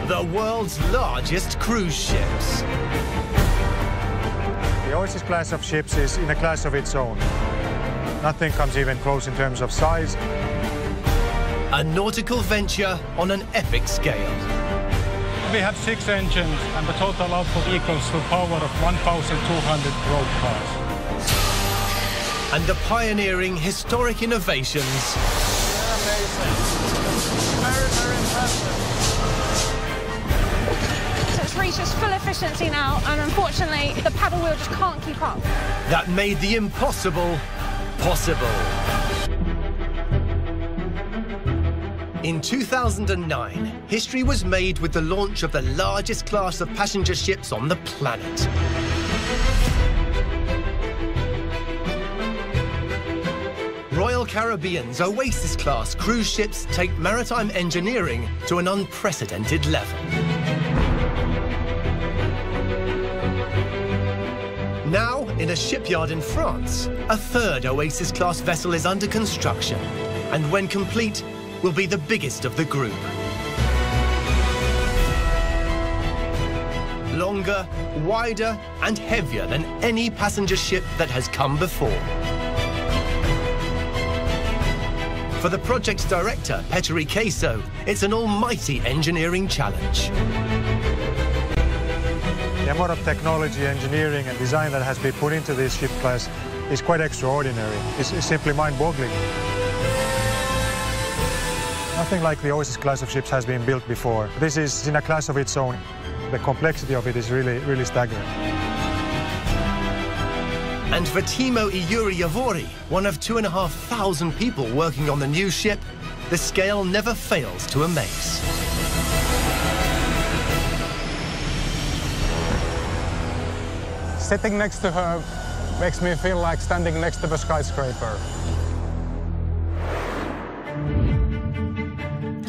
The world's largest cruise ships. The Oasis class of ships is in a class of its own. Nothing comes even close in terms of size. A nautical venture on an epic scale. We have 6 engines and the total output equals to power of 1,200 road cars. And the pioneering historic innovations. They're amazing. Very, very impressive. So it's reached its full efficiency now, and unfortunately, the paddle wheel just can't keep up. That made the impossible possible. In 2009, history was made with the launch of the largest class of passenger ships on the planet. Royal Caribbean's Oasis-class cruise ships take maritime engineering to an unprecedented level. Now, in a shipyard in France, a third Oasis-class vessel is under construction, and when complete, will be the biggest of the group. Longer, wider, and heavier than any passenger ship that has come before. For the project's director, Petteri Kaiso, it's an almighty engineering challenge. The amount of technology, engineering and design that has been put into this ship class is quite extraordinary. It's simply mind-boggling. Nothing like the Oasis class of ships has been built before. This is in a class of its own. The complexity of it is really staggering. And for Timo Ijuri-Javori, one of 2,500 people working on the new ship, the scale never fails to amaze. Sitting next to her makes me feel like standing next to a skyscraper.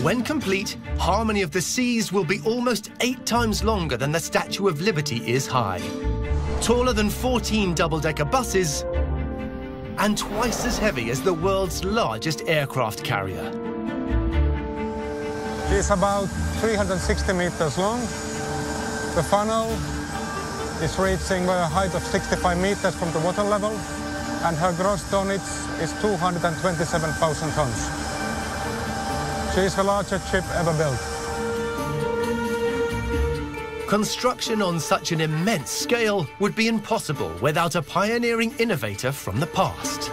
When complete, Harmony of the Seas will be almost 8 times longer than the Statue of Liberty is high, taller than 14 double-decker buses, and twice as heavy as the world's largest aircraft carrier. It's about 360 meters long. The funnel is reaching a height of 65 meters from the water level, and her gross tonnage is 227,000 tons. She is the largest ship ever built. Construction on such an immense scale would be impossible without a pioneering innovator from the past.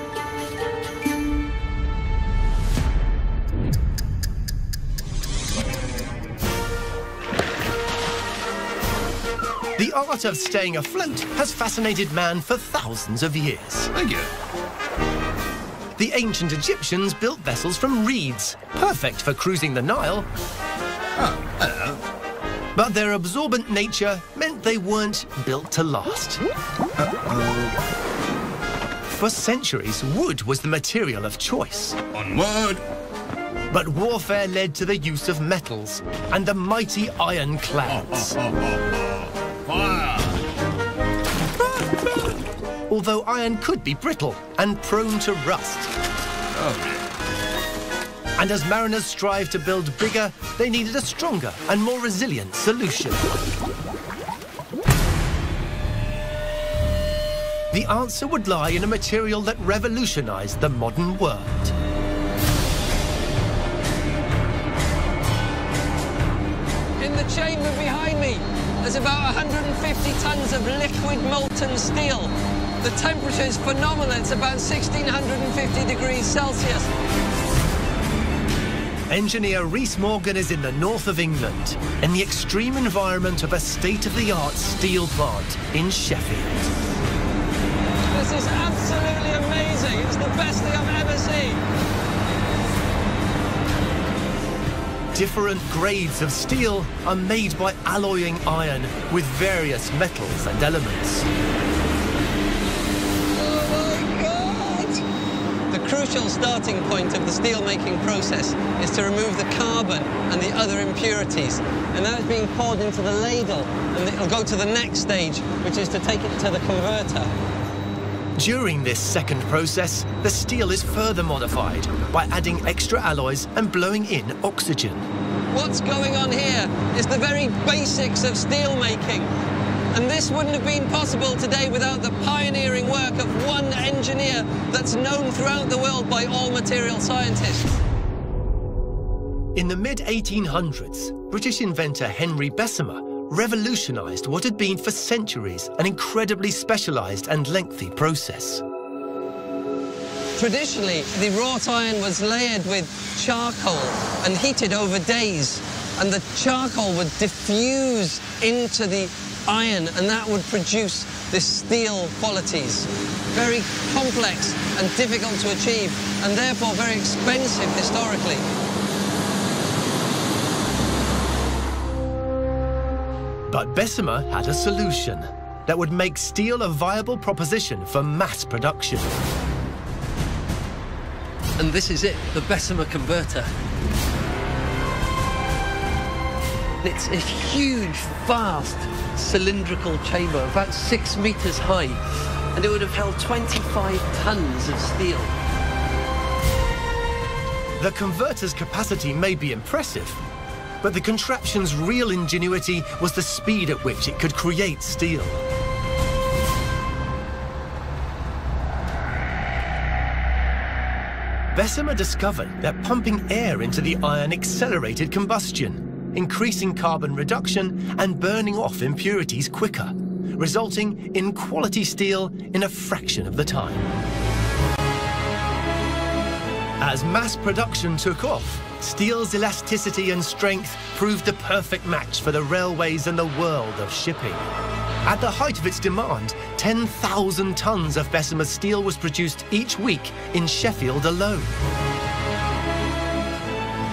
The art of staying afloat has fascinated man for thousands of years. Thank you. The ancient Egyptians built vessels from reeds, perfect for cruising the Nile. Oh, hello. But their absorbent nature meant they weren't built to last. For centuries, wood was the material of choice. Onward. But warfare led to the use of metals and the mighty ironclads. Fire. Although iron could be brittle and prone to rust. Oh, yeah. And as mariners strived to build bigger, they needed a stronger and more resilient solution. The answer would lie in a material that revolutionized the modern world. In the chamber behind me, there's about 150 tons of liquid molten steel. The temperature is phenomenal. It's about 1,650 degrees Celsius. Engineer Rhys Morgan is in the north of England, in the extreme environment of a state-of-the-art steel plant in Sheffield. This is absolutely amazing. It's the best thing I've ever seen. Different grades of steel are made by alloying iron with various metals and elements. The crucial starting point of the steel-making process is to remove the carbon and the other impurities. And now it's being poured into the ladle, and it'll go to the next stage, which is to take it to the converter. During this second process, the steel is further modified by adding extra alloys and blowing in oxygen. what's going on here is the very basics of steel making. And this wouldn't have been possible today without the pioneering work of one engineer that's known throughout the world by all material scientists. In the mid-1800s, British inventor Henry Bessemer revolutionized what had been for centuries an incredibly specialized and lengthy process. Traditionally, the wrought iron was layered with charcoal and heated over days, and the charcoal would diffuse into the iron, and that would produce the steel qualities. Very complex and difficult to achieve, and therefore very expensive historically. But Bessemer had a solution that would make steel a viable proposition for mass production. And this is it, the Bessemer converter. It's a huge, vast, cylindrical chamber, about 6 meters high, and it would have held 25 tons of steel. The converter's capacity may be impressive, but the contraption's real ingenuity was the speed at which it could create steel. Bessemer discovered that pumping air into the iron accelerated combustion, increasing carbon reduction and burning off impurities quicker, resulting in quality steel in a fraction of the time. As mass production took off, steel's elasticity and strength proved the perfect match for the railways and the world of shipping. At the height of its demand, 10,000 tons of Bessemer steel was produced each week in Sheffield alone.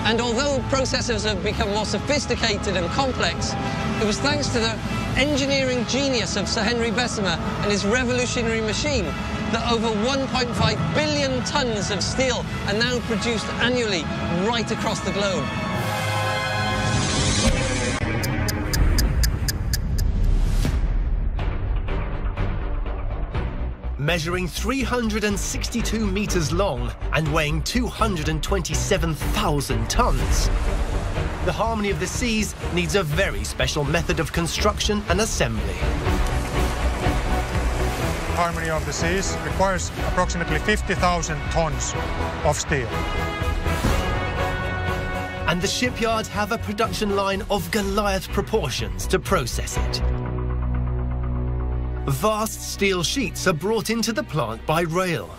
And although processes have become more sophisticated and complex, it was thanks to the engineering genius of Sir Henry Bessemer and his revolutionary machine that over 1.5 billion tons of steel are now produced annually right across the globe. Measuring 362 meters long and weighing 227,000 tons, the Harmony of the Seas needs a very special method of construction and assembly. Harmony of the Seas requires approximately 50,000 tons of steel. And the shipyard have a production line of Goliath proportions to process it. Vast steel sheets are brought into the plant by rail.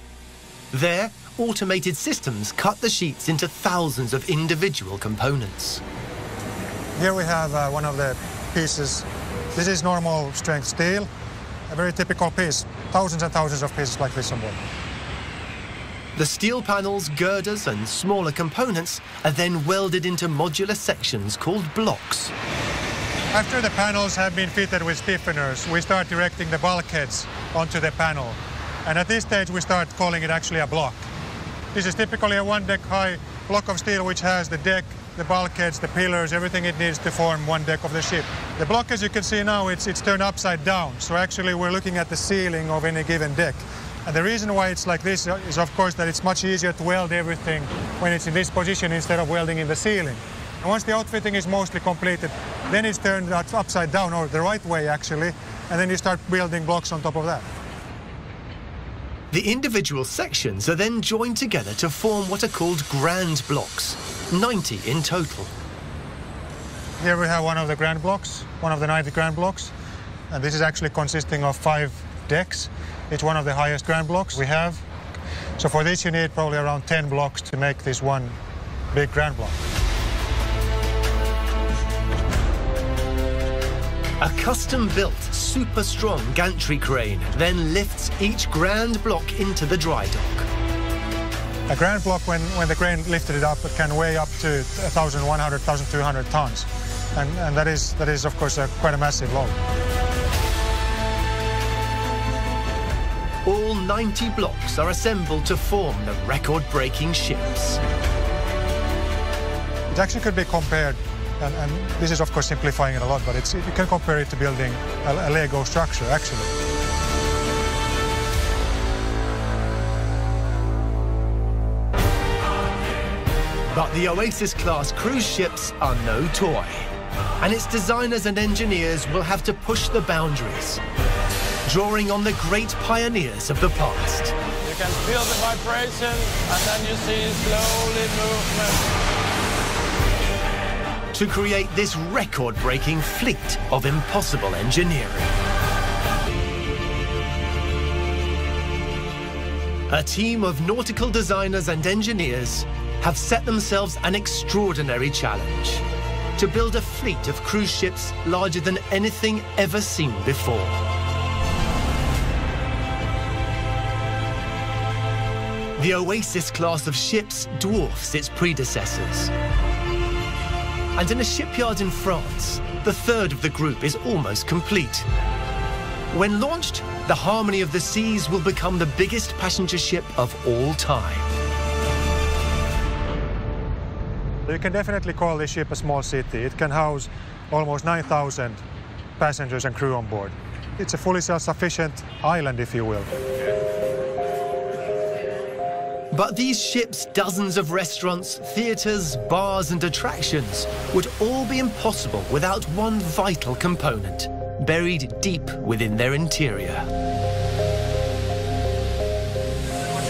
There, automated systems cut the sheets into thousands of individual components. Here we have one of the pieces. This is normal strength steel, a very typical piece, thousands and thousands of pieces like this on board. The steel panels, girders and smaller components are then welded into modular sections called blocks. After the panels have been fitted with stiffeners, we start directing the bulkheads onto the panel. And at this stage, we start calling it actually a block. This is typically a one-deck high block of steel which has the deck, the bulkheads, the pillars, everything it needs to form one deck of the ship. The block, as you can see now, it's turned upside down. So actually, we're looking at the ceiling of any given deck. And the reason why it's like this is, of course, that it's much easier to weld everything when it's in this position instead of welding in the ceiling. And once the outfitting is mostly completed, then it's turned upside down, or the right way actually, and then you start building blocks on top of that. The individual sections are then joined together to form what are called grand blocks, 90 in total. Here we have one of the grand blocks, one of the 90 grand blocks, and this is actually consisting of 5 decks. It's one of the highest grand blocks we have. So for this you need probably around 10 blocks to make this one big grand block. A custom-built, super-strong gantry crane then lifts each grand block into the dry dock. A grand block, when the crane lifted it up, it can weigh up to 1,100, 1,200 tons. And that is of course, quite a massive load. All 90 blocks are assembled to form the record-breaking ships. It actually could be compared, and this is of course simplifying it a lot, but you can compare it to building a Lego structure, actually. But the Oasis-class cruise ships are no toy, and its designers and engineers will have to push the boundaries, drawing on the great pioneers of the past. You can feel the vibration, and then you see slowly movement. To create this record-breaking fleet of impossible engineering. A team of nautical designers and engineers have set themselves an extraordinary challenge: to build a fleet of cruise ships larger than anything ever seen before. The Oasis class of ships dwarfs its predecessors. And in a shipyard in France, the third of the group is almost complete. When launched, the Harmony of the Seas will become the biggest passenger ship of all time. You can definitely call this ship a small city. It can house almost 9,000 passengers and crew on board. It's a fully self-sufficient island, if you will. But these ships' dozens of restaurants, theatres, bars and attractions would all be impossible without one vital component, buried deep within their interior.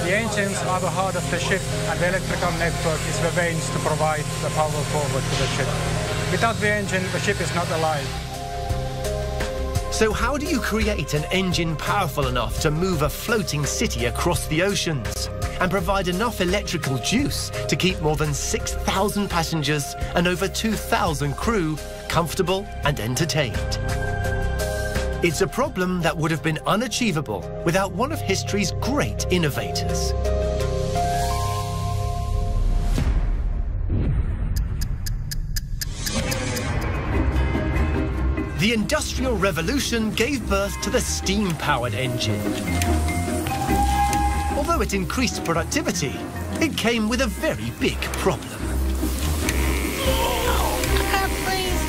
The engines are the heart of the ship, and the electrical network is the veins to provide the power forward to the ship. Without the engine, the ship is not alive. So how do you create an engine powerful enough to move a floating city across the oceans and provide enough electrical juice to keep more than 6,000 passengers and over 2,000 crew comfortable and entertained? It's a problem that would have been unachievable without one of history's great innovators. The Industrial Revolution gave birth to the steam-powered engine. Although it increased productivity, it came with a very big problem.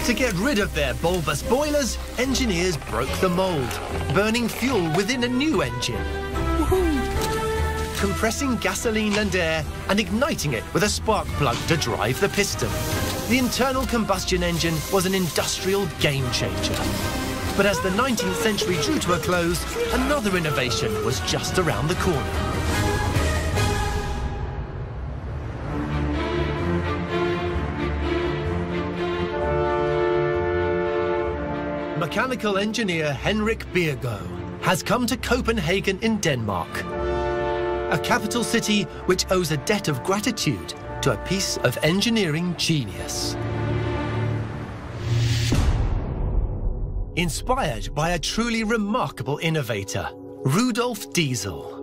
To get rid of their bulbous boilers, engineers broke the mold, burning fuel within a new engine. Compressing gasoline and air and igniting it with a spark plug to drive the piston. The internal combustion engine was an industrial game changer. But as the 19th century drew to a close, another innovation was just around the corner. Mechanical engineer Henrik Biergo has come to Copenhagen in Denmark, a capital city which owes a debt of gratitude to a piece of engineering genius. Inspired by a truly remarkable innovator, Rudolf Diesel.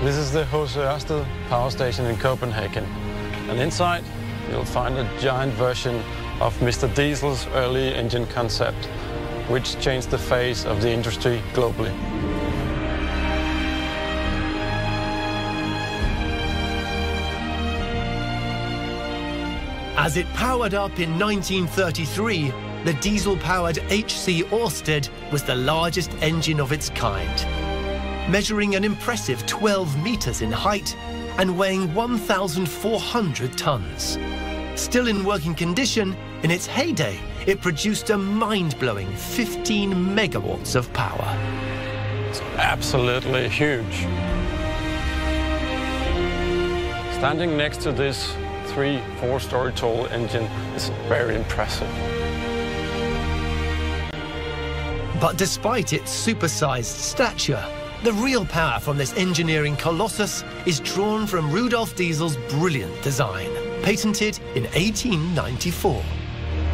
This is the H.C. Ørsted power station in Copenhagen. And inside, you'll find a giant version of Mr. Diesel's early engine concept, which changed the face of the industry globally. As it powered up in 1933, the diesel-powered H.C. Ørsted was the largest engine of its kind, measuring an impressive 12 meters in height and weighing 1,400 tons. Still in working condition, in its heyday, it produced a mind-blowing 15 megawatts of power. It's absolutely huge. Standing next to this 3-4-story tall engine is very impressive. But despite its supersized stature, the real power from this engineering colossus is drawn from Rudolf Diesel's brilliant design, patented in 1894.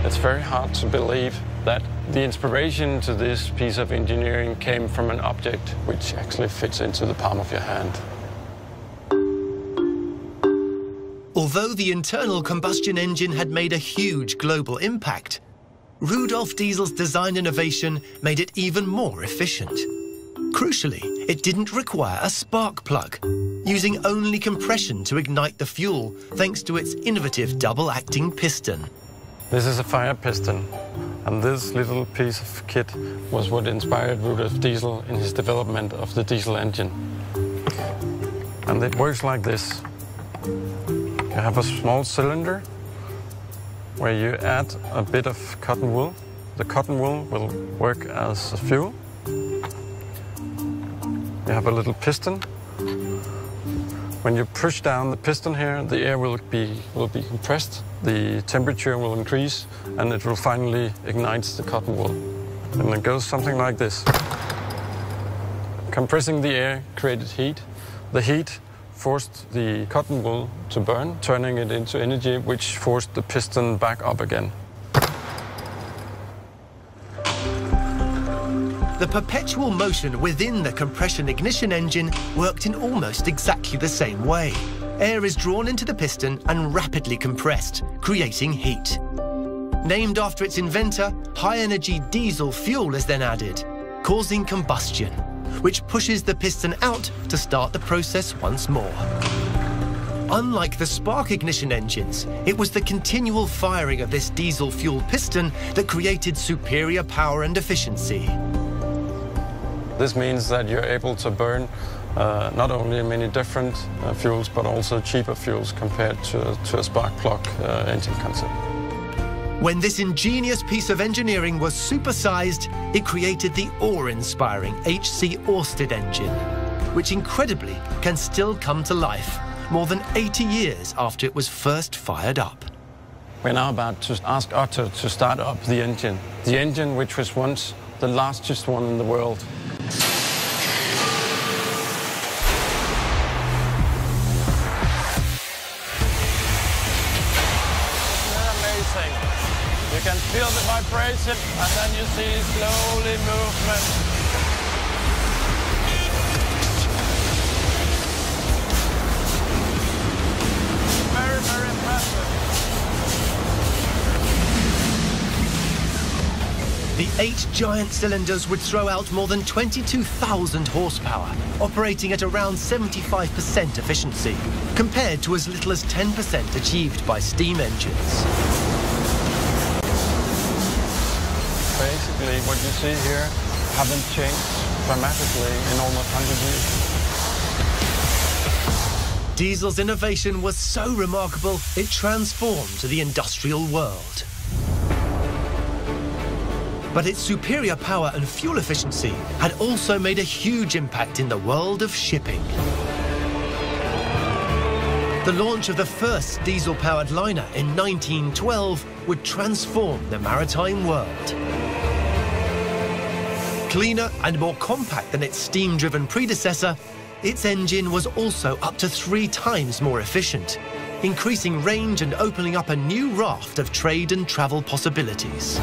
It's very hard to believe that the inspiration to this piece of engineering came from an object which actually fits into the palm of your hand. Although the internal combustion engine had made a huge global impact, Rudolf Diesel's design innovation made it even more efficient. Crucially, it didn't require a spark plug, using only compression to ignite the fuel thanks to its innovative double-acting piston. This is a fire piston, And this little piece of kit was what inspired Rudolf Diesel in his development of the diesel engine. And it works like this. You have a small cylinder where you add a bit of cotton wool. The cotton wool will work as a fuel. You have a little piston. When you push down the piston here, the air will be compressed, the temperature will increase, and it will finally ignite the cotton wool. And it goes something like this. Compressing the air created heat. The heat forced the cotton wool to burn, turning it into energy, which forced the piston back up again. The perpetual motion within the compression ignition engine worked in almost exactly the same way. Air is drawn into the piston and rapidly compressed, creating heat. Named after its inventor, high-energy diesel fuel is then added, causing combustion, which pushes the piston out to start the process once more. Unlike the spark ignition engines, it was the continual firing of this diesel fuel piston that created superior power and efficiency. This means that you're able to burn not only many different fuels, but also cheaper fuels compared to a spark plug engine concept. When this ingenious piece of engineering was supersized, it created the awe-inspiring H.C. Orsted engine, which incredibly can still come to life more than 80 years after it was first fired up. We're now about to ask Otto to start up the engine which was once the largest one in the world. You can feel the vibration, and then you see slowly movement. Very, very impressive. The 8 giant cylinders would throw out more than 22,000 horsepower, operating at around 75% efficiency, compared to as little as 10% achieved by steam engines. Basically, what you see here haven't changed dramatically in almost 100 years. Diesel's innovation was so remarkable, it transformed the industrial world. But its superior power and fuel efficiency had also made a huge impact in the world of shipping. The launch of the first diesel-powered liner in 1912 would transform the maritime world. Cleaner and more compact than its steam-driven predecessor, its engine was also up to 3 times more efficient, increasing range and opening up a new raft of trade and travel possibilities.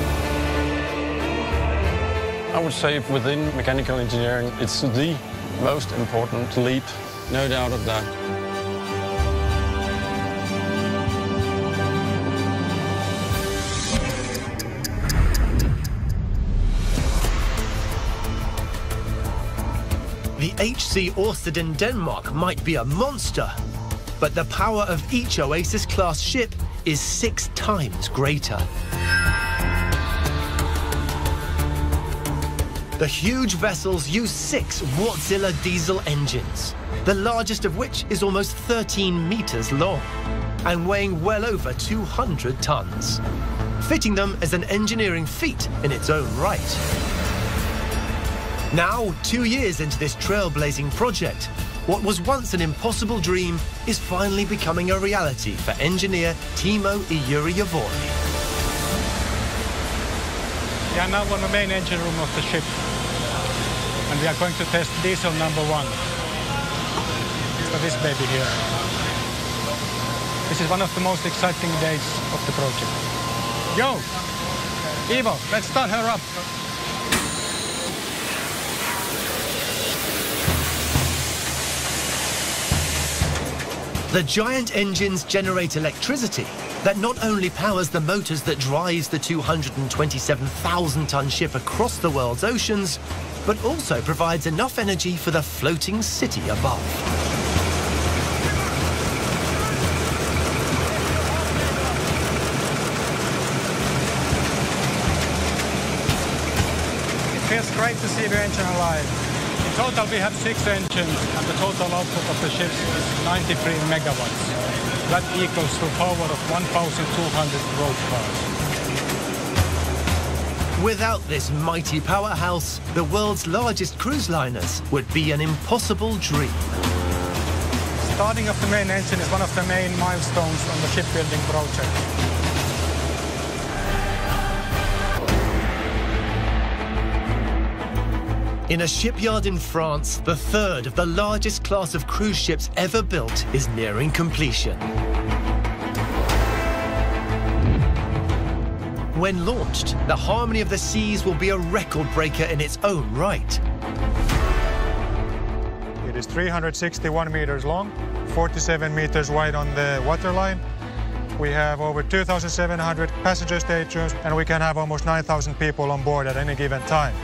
I would say within mechanical engineering, it's the most important leap, no doubt of that. The H.C. Orsted in Denmark might be a monster, but the power of each Oasis-class ship is 6 times greater. The huge vessels use 6 Wärtsilä diesel engines, the largest of which is almost 13 meters long and weighing well over 200 tons. Fitting them is an engineering feat in its own right. Now, 2 years into this trailblazing project, what was once an impossible dream is finally becoming a reality for engineer Timo Ijuri-Javori. We are now on the main engine room of the ship, and we are going to test diesel number 1 for this baby here. This is one of the most exciting days of the project. Yo, Ivo, let's start her up. The giant engines generate electricity that not only powers the motors that drives the 227,000-ton ship across the world's oceans, but also provides enough energy for the floating city above. It's great to see the engine alive. In total, we have 6 engines, and the total output of the ship is 93 megawatts. That equals to a power of 1,200 road cars. Without this mighty powerhouse, the world's largest cruise liners would be an impossible dream. Starting of the main engine is one of the main milestones on the shipbuilding project. In a shipyard in France, the third of the largest class of cruise ships ever built is nearing completion. When launched, the Harmony of the Seas will be a record breaker in its own right. It is 361 meters long, 47 meters wide on the waterline. We have over 2,700 passenger staterooms, and we can have almost 9,000 people on board at any given time.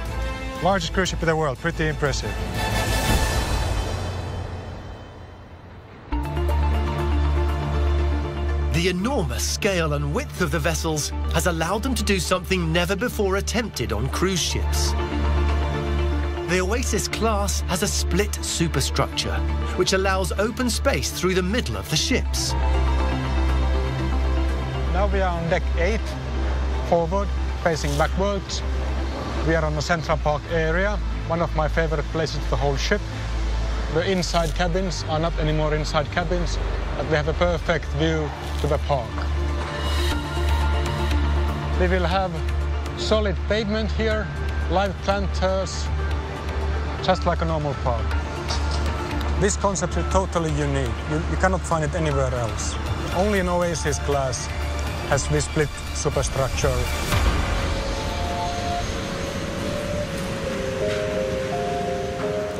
Largest cruise ship in the world, pretty impressive. The enormous scale and width of the vessels has allowed them to do something never before attempted on cruise ships. The Oasis class has a split superstructure, which allows open space through the middle of the ships. Now we are on deck 8, forward, facing backwards. We are on the Central Park area, one of my favorite places of the whole ship. The inside cabins are not anymore inside cabins, but we have a perfect view to the park. We will have solid pavement here, live planters, just like a normal park. This concept is totally unique. You cannot find it anywhere else. Only an Oasis class has this split superstructure.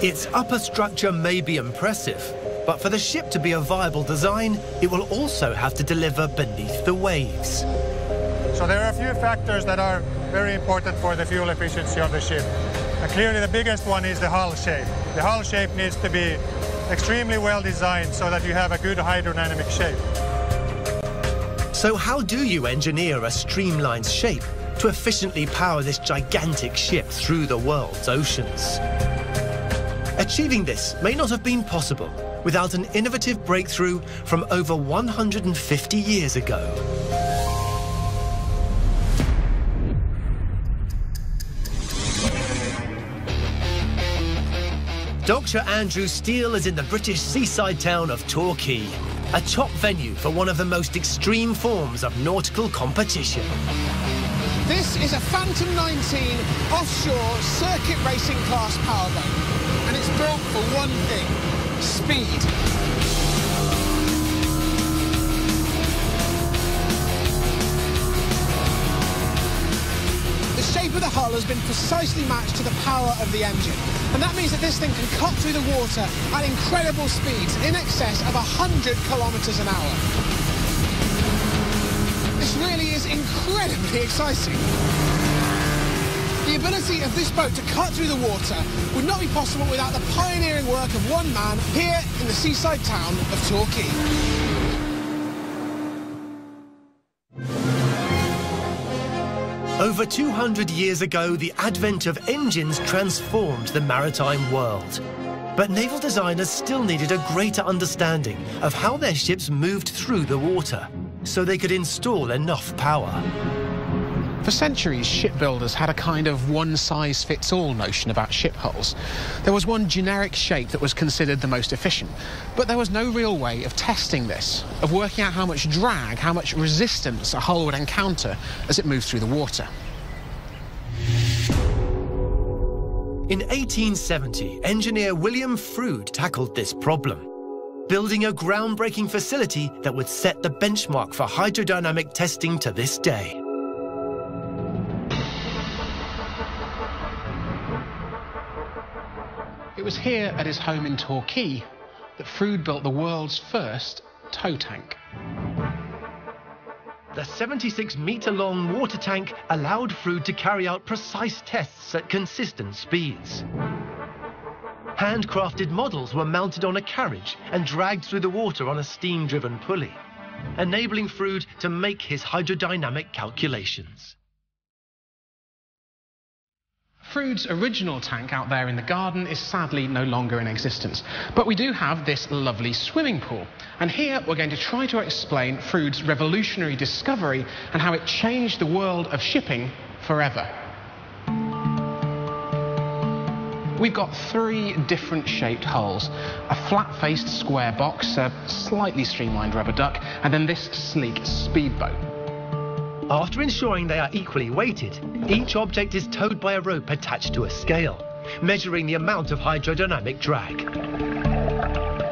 Its upper structure may be impressive, but for the ship to be a viable design, it will also have to deliver beneath the waves. So there are a few factors that are very important for the fuel efficiency of the ship. And clearly the biggest one is the hull shape. The hull shape needs to be extremely well designed so that you have a good hydrodynamic shape. So how do you engineer a streamlined shape to efficiently power this gigantic ship through the world's oceans? Achieving this may not have been possible without an innovative breakthrough from over 150 years ago. Dr. Andrew Steele is in the British seaside town of Torquay, a top venue for one of the most extreme forms of nautical competition. This is a Phantom 19 offshore circuit racing class powerboat, and it's built for one thing: speed. The shape of the hull has been precisely matched to the power of the engine, and that means that this thing can cut through the water at incredible speeds, in excess of 100 kilometers an hour. This really is incredibly exciting. The ability of this boat to cut through the water would not be possible without the pioneering work of one man here in the seaside town of Torquay. Over 200 years ago, the advent of engines transformed the maritime world. But naval designers still needed a greater understanding of how their ships moved through the water, so they could install enough power. For centuries, shipbuilders had a kind of one-size-fits-all notion about ship hulls. There was one generic shape that was considered the most efficient, but there was no real way of testing this, of working out how much drag, how much resistance a hull would encounter as it moved through the water. In 1870, engineer William Froude tackled this problem, building a groundbreaking facility that would set the benchmark for hydrodynamic testing to this day. It was here at his home in Torquay that Froude built the world's first tow tank. The 76-metre-long water tank allowed Froude to carry out precise tests at consistent speeds. Handcrafted models were mounted on a carriage and dragged through the water on a steam-driven pulley, enabling Froude to make his hydrodynamic calculations. Froude's original tank out there in the garden is sadly no longer in existence. But we do have this lovely swimming pool. And here we're going to try to explain Froude's revolutionary discovery and how it changed the world of shipping forever. We've got 3 different shaped hulls. A flat-faced square box, a slightly streamlined rubber duck, and then this sleek speedboat. After ensuring they are equally weighted, each object is towed by a rope attached to a scale, measuring the amount of hydrodynamic drag.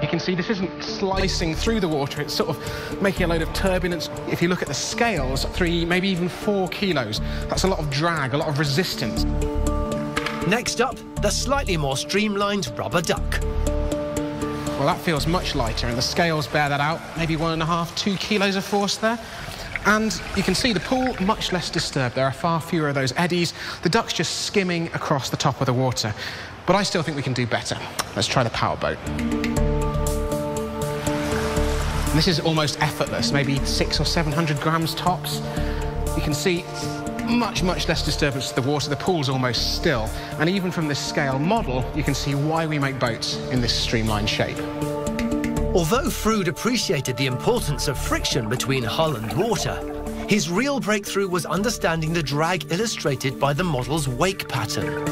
You can see this isn't slicing through the water, it's sort of making a load of turbulence. If you look at the scales, 3, maybe even 4 kilos. That's a lot of drag, a lot of resistance. Next up, the slightly more streamlined rubber duck. Well, that feels much lighter, and the scales bear that out. Maybe 1.5, 2 kilos of force there. And you can see the pool much less disturbed. There are far fewer of those eddies. The duck's just skimming across the top of the water. But I still think we can do better. Let's try the powerboat. This is almost effortless, maybe 600 or 700 grams tops. You can see much less disturbance to the water. The pool's almost still. And even from this scale model, you can see why we make boats in this streamlined shape. Although Froude appreciated the importance of friction between hull and water, his real breakthrough was understanding the drag illustrated by the model's wake pattern.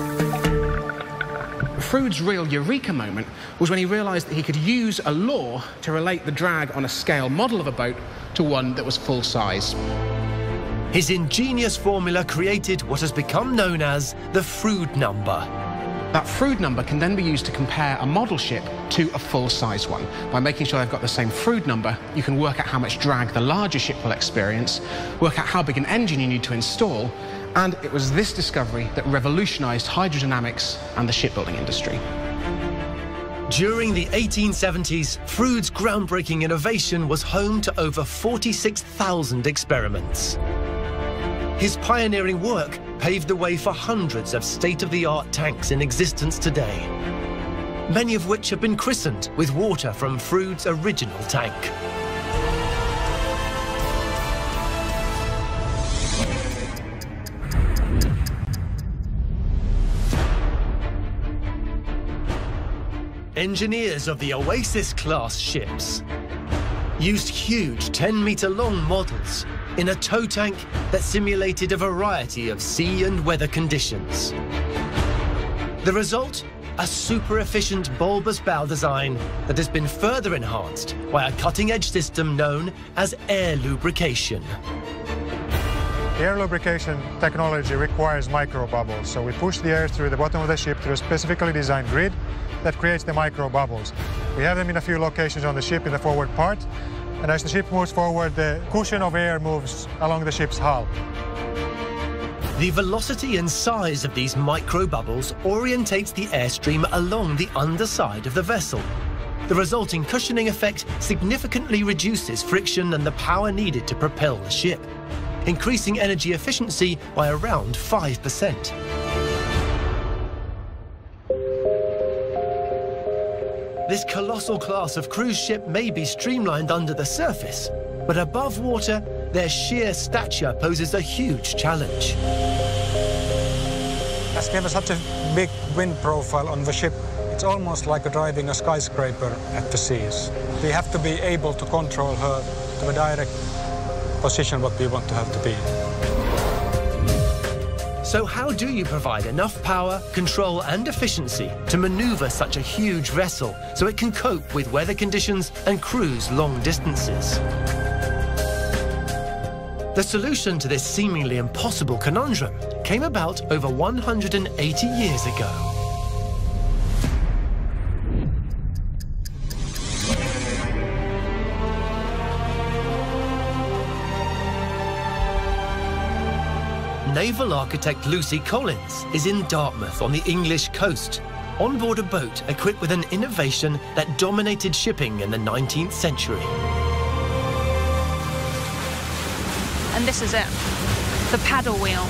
Froude's real eureka moment was when he realised that he could use a law to relate the drag on a scale model of a boat to one that was full size. His ingenious formula created what has become known as the Froude number. That Froude number can then be used to compare a model ship to a full-size one. By making sure they've got the same Froude number, you can work out how much drag the larger ship will experience, work out how big an engine you need to install, and it was this discovery that revolutionised hydrodynamics and the shipbuilding industry. During the 1870s, Froude's groundbreaking innovation was home to over 46,000 experiments. His pioneering work paved the way for hundreds of state-of-the-art tanks in existence today, many of which have been christened with water from Froude's original tank. Engineers of the Oasis-class ships used huge 10-meter-long models in a tow tank that simulated a variety of sea and weather conditions. The result? A super-efficient bulbous bow design that has been further enhanced by a cutting-edge system known as air lubrication. Air lubrication technology requires microbubbles, so we push the air through the bottom of the ship through a specifically designed grid that creates the microbubbles. We have them in a few locations on the ship in the forward part, and as the ship moves forward, the cushion of air moves along the ship's hull. The velocity and size of these microbubbles orientates the airstream along the underside of the vessel. The resulting cushioning effect significantly reduces friction and the power needed to propel the ship, increasing energy efficiency by around 5%. This colossal class of cruise ship may be streamlined under the surface, but above water, their sheer stature poses a huge challenge. As we have such a big wind profile on the ship, it's almost like driving a skyscraper at the seas. We have to be able to control her to the direct position what we want to have to be. So how do you provide enough power, control and efficiency to maneuver such a huge vessel so it can cope with weather conditions and cruise long distances? The solution to this seemingly impossible conundrum came about over 180 years ago. Naval architect Lucy Collins is in Dartmouth on the English coast, on board a boat equipped with an innovation that dominated shipping in the 19th century. And this is it, the paddle wheel.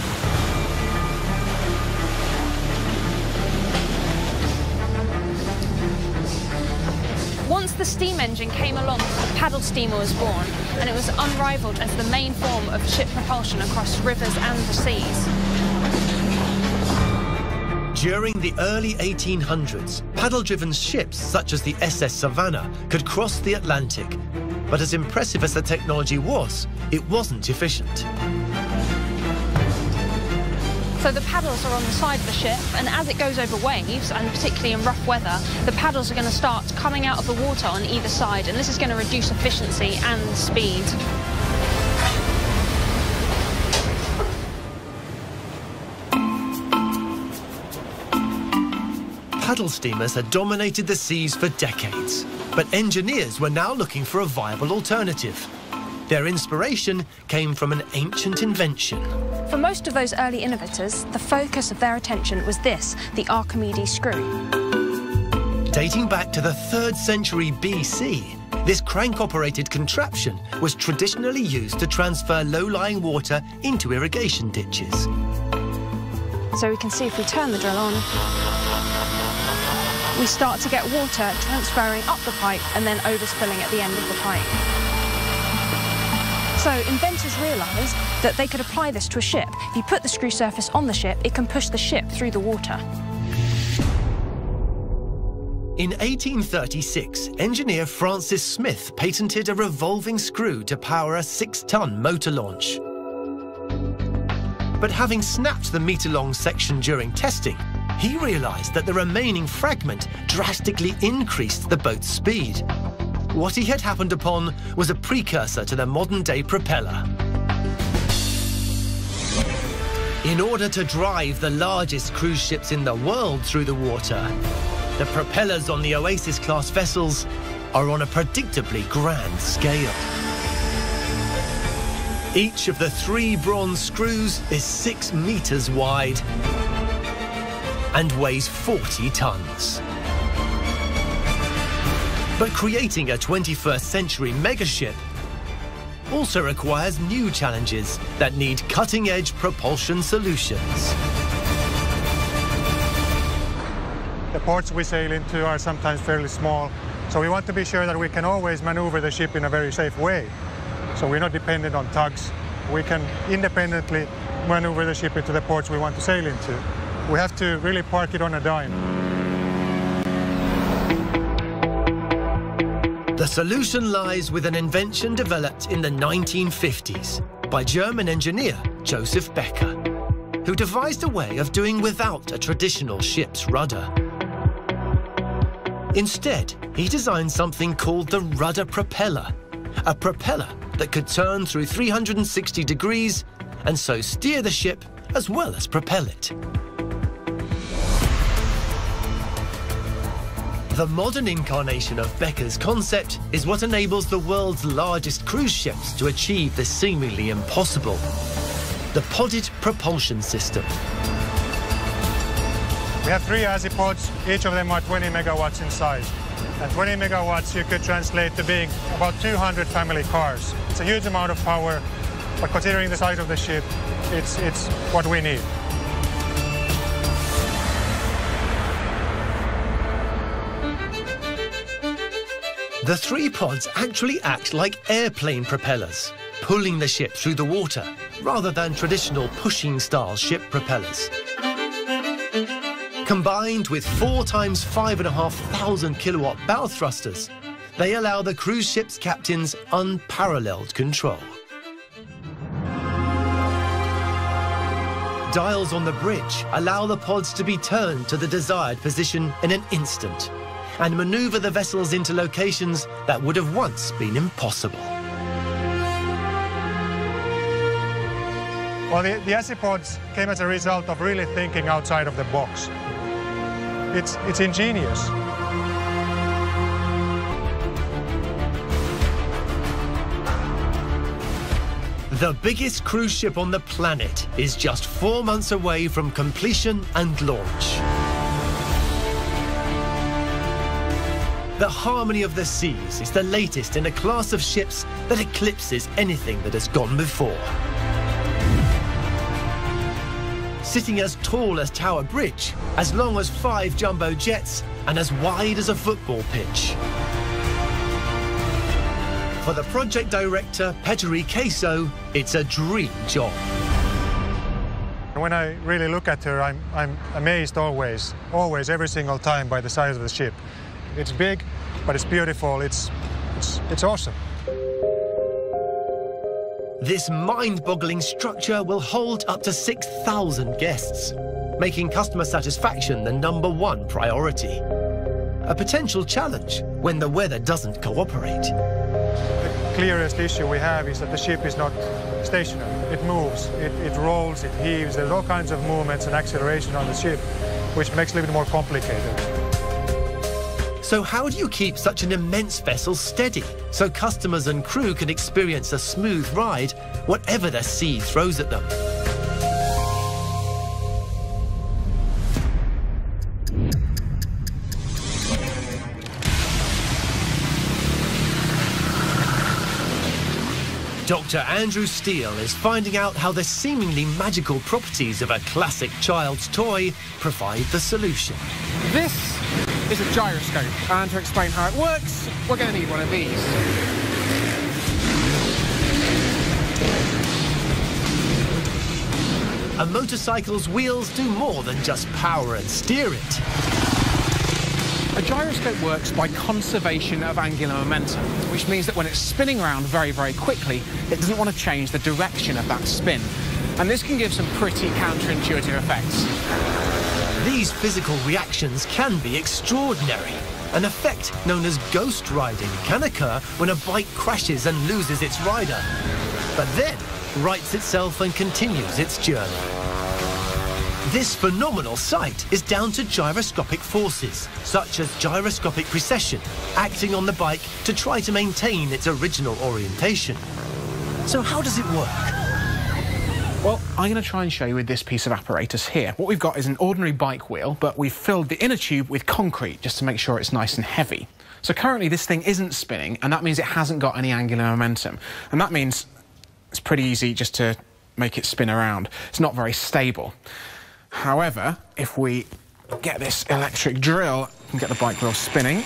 Once the steam engine came along, the paddle steamer was born, and it was unrivaled as the main form of ship propulsion across rivers and the seas. During the early 1800s, paddle-driven ships such as the SS Savannah could cross the Atlantic. But as impressive as the technology was, it wasn't efficient. So the paddles are on the side of the ship, and as it goes over waves, and particularly in rough weather, the paddles are going to start coming out of the water on either side, and this is going to reduce efficiency and speed. Paddle steamers had dominated the seas for decades, but engineers were now looking for a viable alternative. Their inspiration came from an ancient invention. For most of those early innovators, the focus of their attention was this, the Archimedes screw. Dating back to the 3rd century BC, this crank-operated contraption was traditionally used to transfer low-lying water into irrigation ditches. So we can see if we turn the drill on, we start to get water transferring up the pipe and then overspilling at the end of the pipe. So inventors realised that they could apply this to a ship. If you put the screw surface on the ship, it can push the ship through the water. In 1836, engineer Francis Smith patented a revolving screw to power a 6-ton motor launch. But having snapped the metre-long section during testing, he realised that the remaining fragment drastically increased the boat's speed. What he had happened upon was a precursor to the modern-day propeller. In order to drive the largest cruise ships in the world through the water, the propellers on the Oasis-class vessels are on a predictably grand scale. Each of the 3 bronze screws is 6 metres wide and weighs 40 tons. But creating a 21st century megaship also requires new challenges that need cutting-edge propulsion solutions. The ports we sail into are sometimes fairly small, so we want to be sure that we can always maneuver the ship in a very safe way. So we're not dependent on tugs. We can independently maneuver the ship into the ports we want to sail into. We have to really park it on a dime. The solution lies with an invention developed in the 1950s by German engineer Joseph Becker, who devised a way of doing without a traditional ship's rudder. Instead, he designed something called the rudder propeller, a propeller that could turn through 360 degrees and so steer the ship as well as propel it. The modern incarnation of Becker's concept is what enables the world's largest cruise ships to achieve the seemingly impossible: the podded propulsion system. We have 3 Azipods, each of them are 20 megawatts in size. And 20 megawatts you could translate to being about 200 family cars. It's a huge amount of power, but considering the size of the ship, it's what we need. The 3 pods actually act like airplane propellers, pulling the ship through the water, rather than traditional pushing-style ship propellers. Combined with 4 times 5,500 kilowatt bow thrusters, they allow the cruise ship's captains unparalleled control. Dials on the bridge allow the pods to be turned to the desired position in an instant and maneuver the vessels into locations that would have once been impossible. Well, the Azipods came as a result of really thinking outside of the box. It's ingenious. The biggest cruise ship on the planet is just 4 months away from completion and launch. The Harmony of the Seas is the latest in a class of ships that eclipses anything that has gone before. Sitting as tall as Tower Bridge, as long as 5 jumbo jets, and as wide as a football pitch. For the project director, Petteri Kaiso, it's a dream job. When I really look at her, I'm amazed always, every single time by the size of the ship. It's big, but it's beautiful, it's awesome. This mind-boggling structure will hold up to 6,000 guests, making customer satisfaction the #1 priority. A potential challenge when the weather doesn't cooperate. The clearest issue we have is that the ship is not stationary. It moves, it rolls, it heaves. There's all kinds of movements and acceleration on the ship, which makes it a little bit more complicated. So how do you keep such an immense vessel steady so customers and crew can experience a smooth ride, whatever the sea throws at them? Dr. Andrew Steele is finding out how the seemingly magical properties of a classic child's toy provide the solution. This is a gyroscope, and to explain how it works, we're going to need one of these. A motorcycle's wheels do more than just power and steer it. A gyroscope works by conservation of angular momentum, which means that when it's spinning around very, very quickly, it doesn't want to change the direction of that spin. And this can give some pretty counterintuitive effects. These physical reactions can be extraordinary. An effect known as ghost riding can occur when a bike crashes and loses its rider, but then rights itself and continues its journey. This phenomenal sight is down to gyroscopic forces, such as gyroscopic precession, acting on the bike to try to maintain its original orientation. So how does it work? Well, I'm going to try and show you with this piece of apparatus here. What we've got is an ordinary bike wheel, but we've filled the inner tube with concrete just to make sure it's nice and heavy. So currently this thing isn't spinning, and that means it hasn't got any angular momentum. And that means it's pretty easy just to make it spin around. It's not very stable. However, if we get this electric drill and get the bike wheel spinning,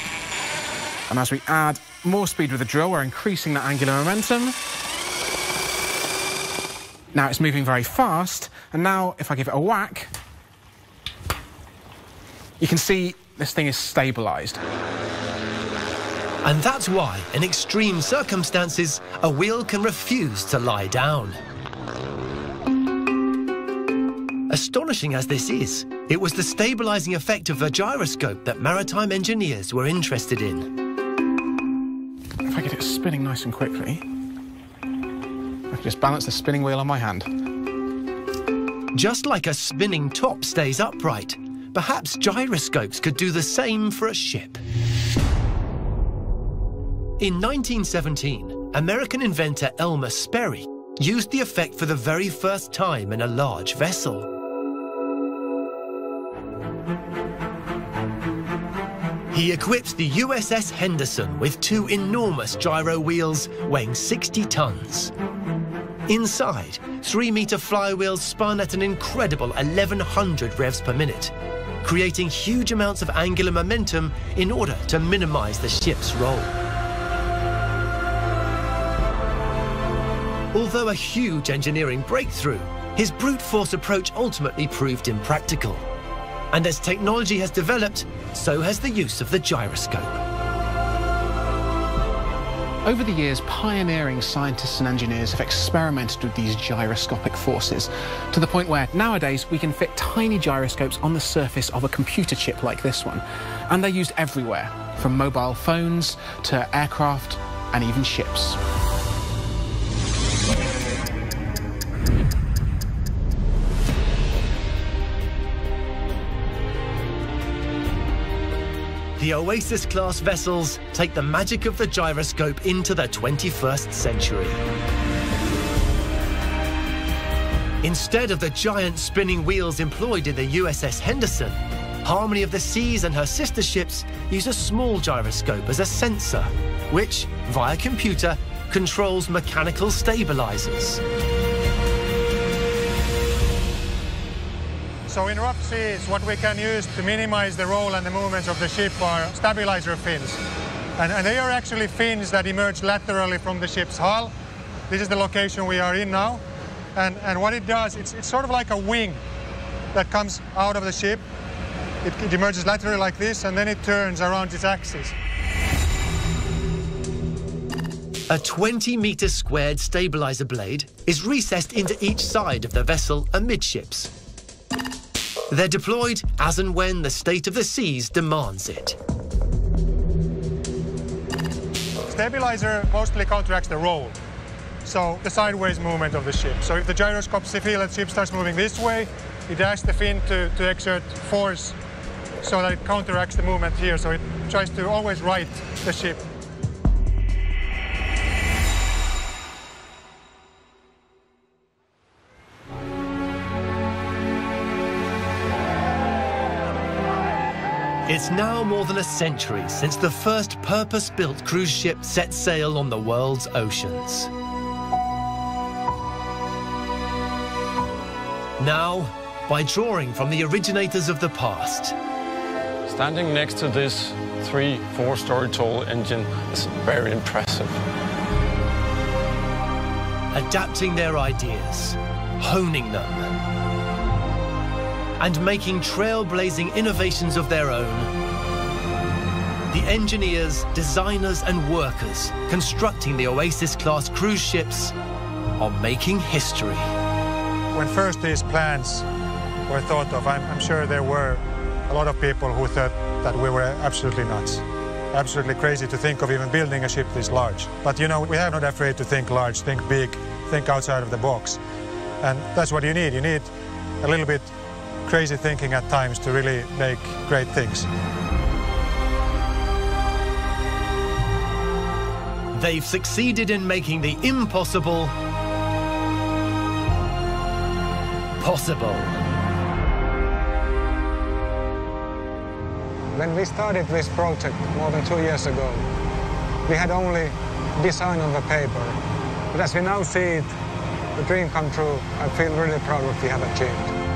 and as we add more speed with the drill, we're increasing the angular momentum. Now it's moving very fast, and now if I give it a whack, you can see this thing is stabilised. And that's why, in extreme circumstances, a wheel can refuse to lie down. Astonishing as this is, it was the stabilising effect of the gyroscope that maritime engineers were interested in. If I get it spinning nice and quickly, I can just balance the spinning wheel on my hand. Just like a spinning top stays upright, perhaps gyroscopes could do the same for a ship. In 1917, American inventor Elmer Sperry used the effect for the very first time in a large vessel. He equipped the USS Henderson with two enormous gyro wheels weighing 60 tons. Inside, 3-meter flywheels spun at an incredible 1,100 revs per minute, creating huge amounts of angular momentum in order to minimize the ship's roll. Although a huge engineering breakthrough, his brute force approach ultimately proved impractical. And as technology has developed, so has the use of the gyroscope. Over the years, pioneering scientists and engineers have experimented with these gyroscopic forces to the point where nowadays we can fit tiny gyroscopes on the surface of a computer chip like this one. And they're used everywhere, from mobile phones to aircraft and even ships. The Oasis-class vessels take the magic of the gyroscope into the 21st century. Instead of the giant spinning wheels employed in the USS Henderson, Harmony of the Seas and her sister ships use a small gyroscope as a sensor, which, via computer, controls mechanical stabilizers. So in rough seas, what we can use to minimize the roll and the movements of the ship are stabilizer fins. And they are actually fins that emerge laterally from the ship's hull. This is the location we are in now. And what it does, it's sort of like a wing that comes out of the ship. It emerges laterally like this, and then it turns around its axis. A 20-meter squared stabilizer blade is recessed into each side of the vessel amidships. They're deployed as and when the state of the seas demands it. Stabilizer mostly counteracts the roll, so the sideways movement of the ship. So if the gyroscopes feel that the ship starts moving this way, it asks the fin to exert force so that it counteracts the movement here, so it tries to always right the ship. It's now more than a century since the first purpose-built cruise ship set sail on the world's oceans. Now, by drawing from the originators of the past, Standing next to this 3-4-story tall engine is very impressive. adapting their ideas, honing them, and making trailblazing innovations of their own, the engineers, designers and workers constructing the Oasis-class cruise ships are making history. When first these plans were thought of, I'm sure there were a lot of people who thought that we were absolutely nuts, absolutely crazy to think of even building a ship this large. But you know, we are not afraid to think large, think big, think outside of the box. And that's what you need. You need a little bit crazy thinking at times to really make great things. They've succeeded in making the impossible possible. When we started this project more than 2 years ago, we had only design on the paper. But as we now see it, the dream come true, I feel really proud of what we have achieved.